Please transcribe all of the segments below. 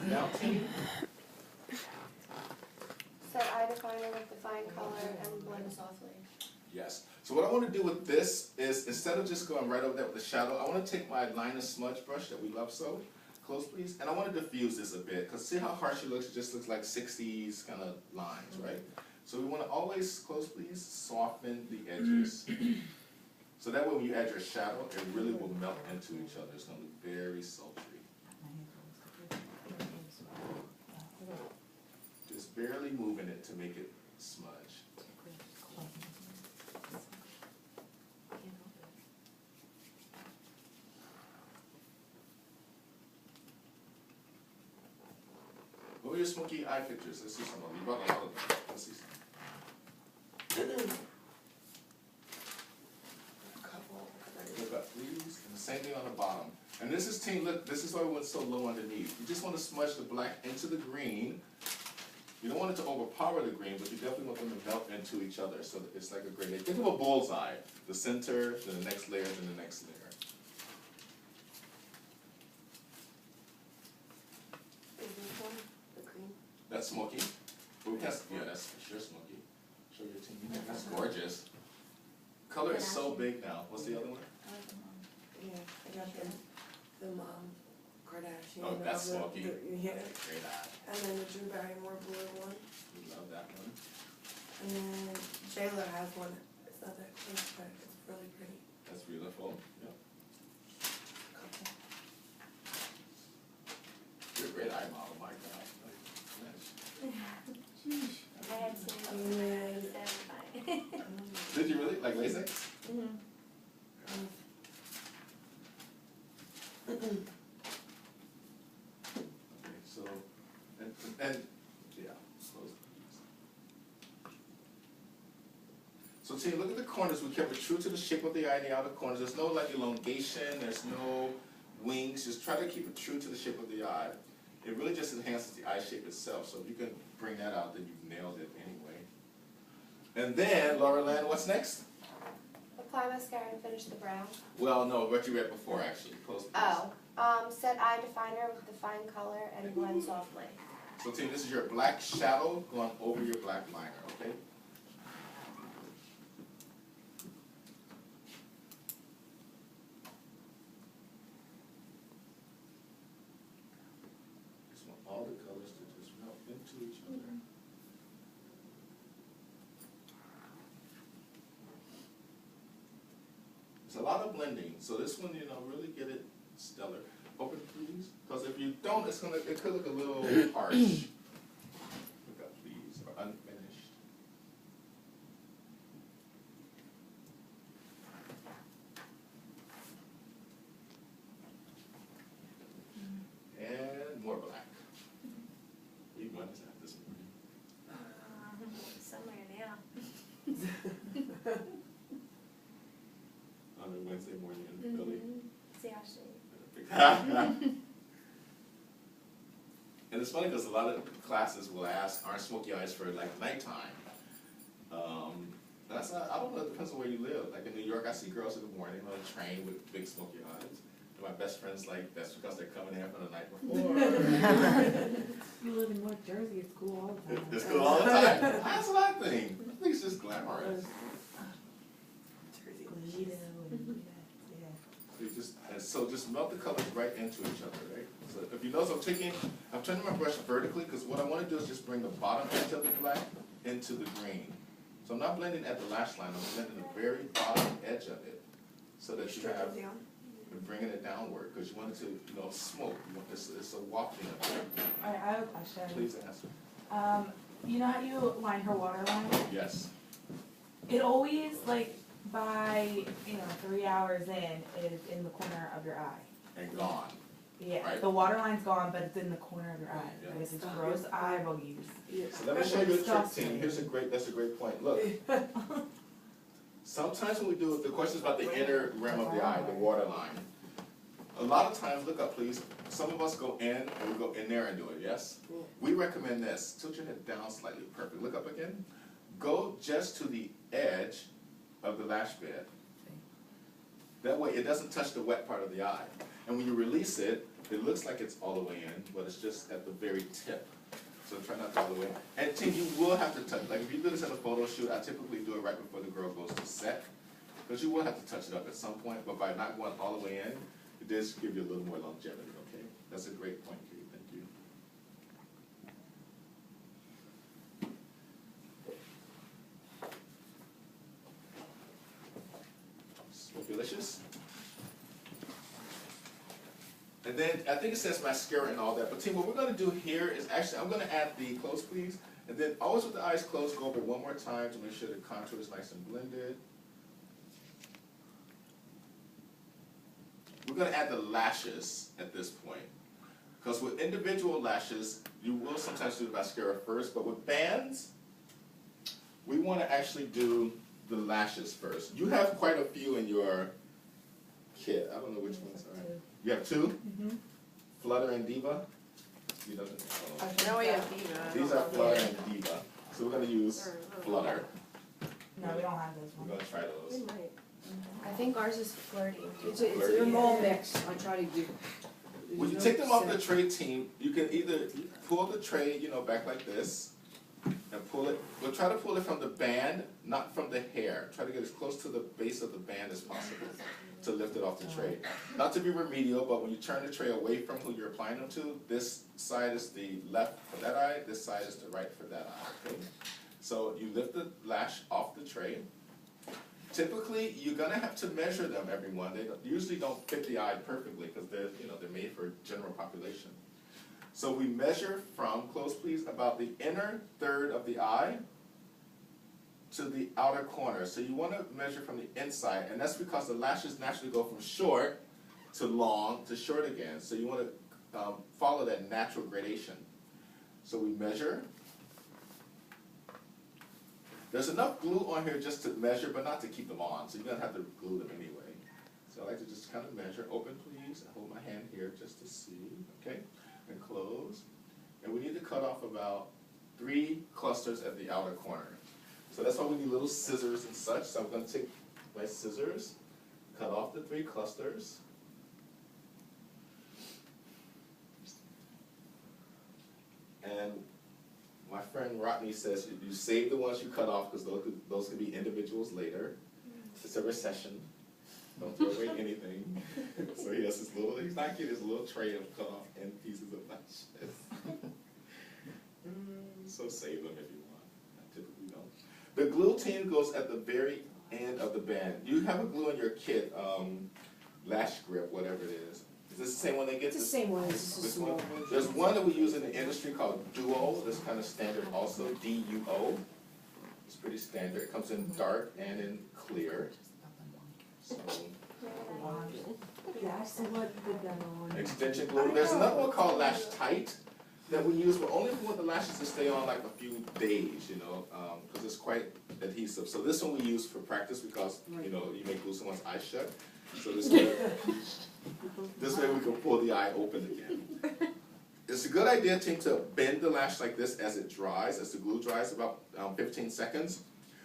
Now, team, Set eye definer with define color and blend softly. yes. So what I want to do with this is, instead of just going right over there with the shadow, I want to take my liner smudge brush that we love so, close please, and I want to diffuse this a bit, because see how harsh it looks? It just looks like 60s kind of lines, right? So we want to always, close please, soften the edges. So that way when you add your shadow, it really will melt into each other. It's going to look very sultry. Just barely moving it to make it smudge. What were your smoky eye pictures? Let's see some of them. You brought a lot of them. Let's see some. Look up, please. And the same thing on the bottom. And this is team, look, this is why we went so low underneath. You just want to smudge the black into the green. You don't want it to overpower the green, but you definitely want them to melt into each other so that it's like a grenade. Think of a bullseye. The center, then the next layer, then the next layer. Is this one the cream? That's smoky. But we can't, yeah, that's for sure smoky. Show your team. That's gorgeous. Color is so big now. What's the other one? Yeah, I got the mom Kardashian. Oh, that's the- smoky. Yeah, Great eye. and then the Drew Barrymore blue one, We love that one. and then J.Lo has one. It's not that close, but it's really pretty. That's beautiful. Yep. Couple. You're a great eye model, my God. I had to. And Did you really? Like LASIK? Okay, so, and yeah, close. So see, look at the corners. We kept it true to the shape of the eye in the outer corners. There's no like elongation, there's no wings. Just try to keep it true to the shape of the eye. It really just enhances the eye shape itself. So if you can bring that out, then you've nailed it anyway. And then, Laura Lynn, what's next? Apply mascara and finish the brow. Well, no, what you read before actually. Close, please. Oh, set eye definer with define color and blend softly. So team, this is your black shadow going over your black liner, okay? Just want all the colors to just melt into each other. It's a lot of blending, so this one, really get it stellar. Open please, because if you don't, it could look a little harsh. Look up please, or unfinished. And more black. We went to that this morning. Somewhere now. On a Wednesday morning in Philly. See how she. And it's funny because a lot of classes will ask, aren't smoky eyes for like nighttime? That's not, I don't know, it depends on where you live. Like in New York, I see girls in the morning on a train with big smoky eyes. And my best friend's like, that's because they're coming in from the night before. You live in North Jersey, it's cool all the time. It's cool all the time. That's what I think. I think it's just glamorous. Jersey. Lido and yeah. So just melt the colors right into each other, right? So if you notice, I'm turning my brush vertically because what I want to do is just bring the bottom edge of the black into the green. So I'm not blending at the lash line, I'm blending the very bottom edge of it so that you Stretch have, it down. and bringing it downward because you want it to, smoke. It's a wafting effect. Alright, I have a question. Please answer. You know how you line her waterline? Yes. It always, like, by, 3 hours in, is in the corner of your eye. And gone. Yeah, Right. the waterline's gone, but it's in the corner of your eye. Yeah. Like, it's gross eye bogeys. Yeah. So let me show you a trick, Disgusting. team. That's a great point. Look. Sometimes when we do, the question is about the inner rim of the eye, the waterline. A lot of times, look up please, some of us go in and we go in there and do it, yes? Yeah. We recommend this, tilt your head down slightly, perfect. Look up again. Go just to the edge of the lash bed. That way it doesn't touch the wet part of the eye. And when you release it, It looks like it's all the way in, but it's just at the very tip. So try not to all the way. And team, you will have to touch, like if you do this at a photo shoot, I typically do it right before the girl goes to set. Because you will have to touch it up at some point, but by not going all the way in, it does give you a little more longevity, okay? That's a great point, Katie, thank you. Delicious. And then I think it says mascara and all that, but team, what we're gonna do here is actually, I'm gonna add the close please, and then always with the eyes closed, go over it one more time to make sure the contour is nice and blended. We're gonna add the lashes at this point. Because with individual lashes, you will sometimes do the mascara first, but with bands, we wanna actually do the lashes first. You have quite a few in your kit. I don't know which ones are. You have two? Flutter and Diva? You know, Now we have Diva. these are Flutter and Diva. So we're gonna use Flutter. No, we don't have those We're ones. gonna try those. I think ours is flirty. It's a mall mix, I try to do. When you take them off the tray, team, you can either pull the tray, you know, back like this, and pull it, but try to pull it from the band, not from the hair. Try to get as close to the base of the band as possible to lift it off the tray. Not to be remedial, but when you turn the tray away from who you're applying them to, this side is the left for that eye, this side is the right for that eye, okay? So you lift the lash off the tray. Typically, you're gonna have to measure them, everyone. They usually don't fit the eye perfectly because they're, you know, they're made for general population. So we measure from, close please, about the inner third of the eye to the outer corner. So you wanna measure from the inside, and that's because the lashes naturally go from short to long to short again. So you wanna follow that natural gradation. So we measure. There's enough glue on here just to measure, but not to keep them on, so you're gonna have to glue them anyway. So I like to just kind of measure. Open please, and hold my hand here just to see, okay? And close. And we need to cut off about 3 clusters at the outer corner. So that's why we need little scissors and such. So I'm gonna take my scissors, cut off the 3 clusters. And my friend Rodney says you save the ones you cut off because those could be individuals later. It's a recession. Don't throw away anything. So he has this little, he's not kidding, his little tray of cut off end pieces of lashes. So save them if you want. I typically don't. The glue team goes at the very end of the band. You have a glue in your kit, lash grip, whatever it is. Is this the same one they get? It's the same one, it's just a This small one? version. There's one that we use in the industry called Duo, that's kind of standard also, D-U-O. It's pretty standard, it comes in dark and in clear. So, Yeah, so what put that on? extension glue. There's another one called Lash Tight that we use, but only if we want the lashes to stay on like a few days, you know, because it's quite adhesive. So this one we use for practice because, you know, you may glue someone's eyes shut. So this way we can pull the eye open again. It's a good idea, team, to bend the lash like this as it dries, as the glue dries, about 15 seconds,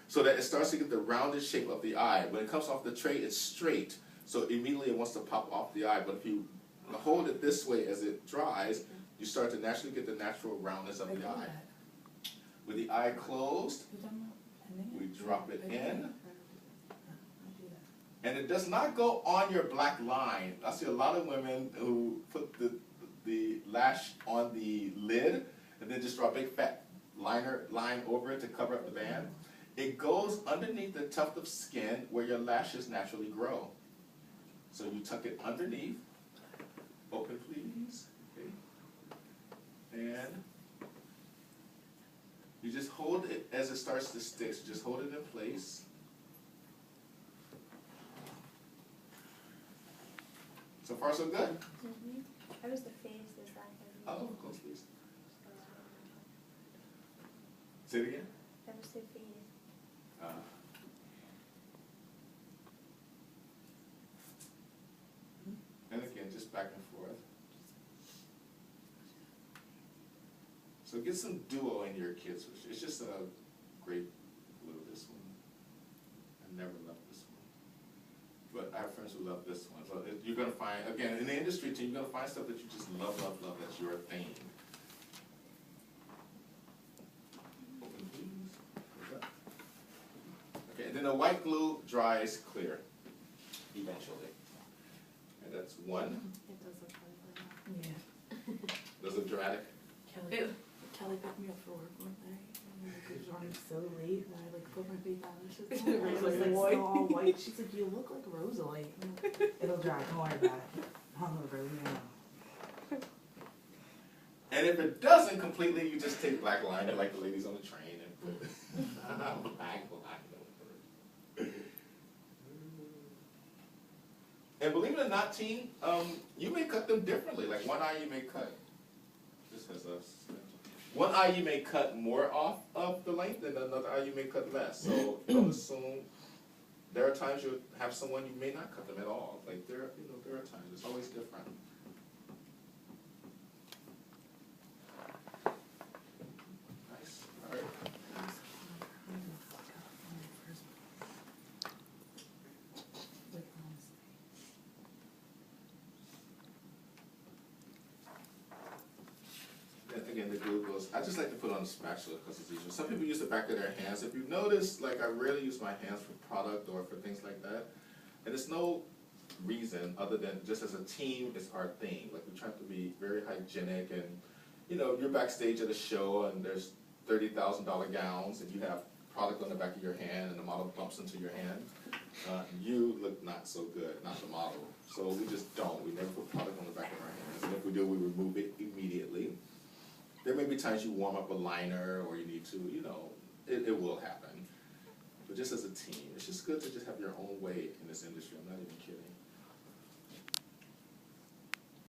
so that it starts to get the rounded shape of the eye. When it comes off the tray, it's straight, so immediately it wants to pop off the eye. But if you hold it this way as it dries, you start to naturally get the natural roundness of the eye. With the eye closed, we drop it in. And it does not go on your black line. I see a lot of women who put the lash on the lid and then just draw a big fat line over it to cover up the band. It goes underneath the tuft of skin where your lashes naturally grow. So you tuck it underneath. Open please. Okay. And you just hold it as it starts to stick. So just hold it in place. So far, so good. How does the face, is that heavy? Oh, close please. Say it again. How does the face? And again, just back and forth. So get some Duo in your kids. It's just a great glue, this one. I never loved this one. But I have friends who love this one. So you you're gonna find, again, in the industry too, you're gonna find stuff that you just love, that's your thing. Open, please. Okay, and then the white glue dries clear, eventually. And that's one. It does look like that. Yeah. Does it look dramatic? Kelly picked me up for work one day. It was running so late. And I like put my big eyelashes on. It was like so all white. She's like, you look like Rosalie. It'll dry. Don't worry about it. Hungover, leave me alone. And if it doesn't completely, you just take black liner like the ladies on the train and put black liner. And believe it or not, team, you may cut them differently. Like one eye you may cut. This has us. One eye you may cut more off of the length, and another eye you may cut less. So don't assume. There are times you'll have someone you may not cut them at all. Like there are times. It's always different. Nice. All right. And again, the glue goes. I just like to put it on the spatula because it's easier. Some people use the back of their hands. If you notice, like I rarely use my hands for product or for things like that. And there's no reason other than just as a team, it's our thing. Like we try to be very hygienic and, you're backstage at a show and there's $30,000 gowns and you have product on the back of your hand and the model bumps into your hand. You look not so good, not the model. So we just don't. We never put product on the back of our hands. And if we do, we remove it immediately. There may be times you warm up a liner or you need to, it will happen. But just as a team, it's just good to just have your own way in this industry. I'm not even kidding.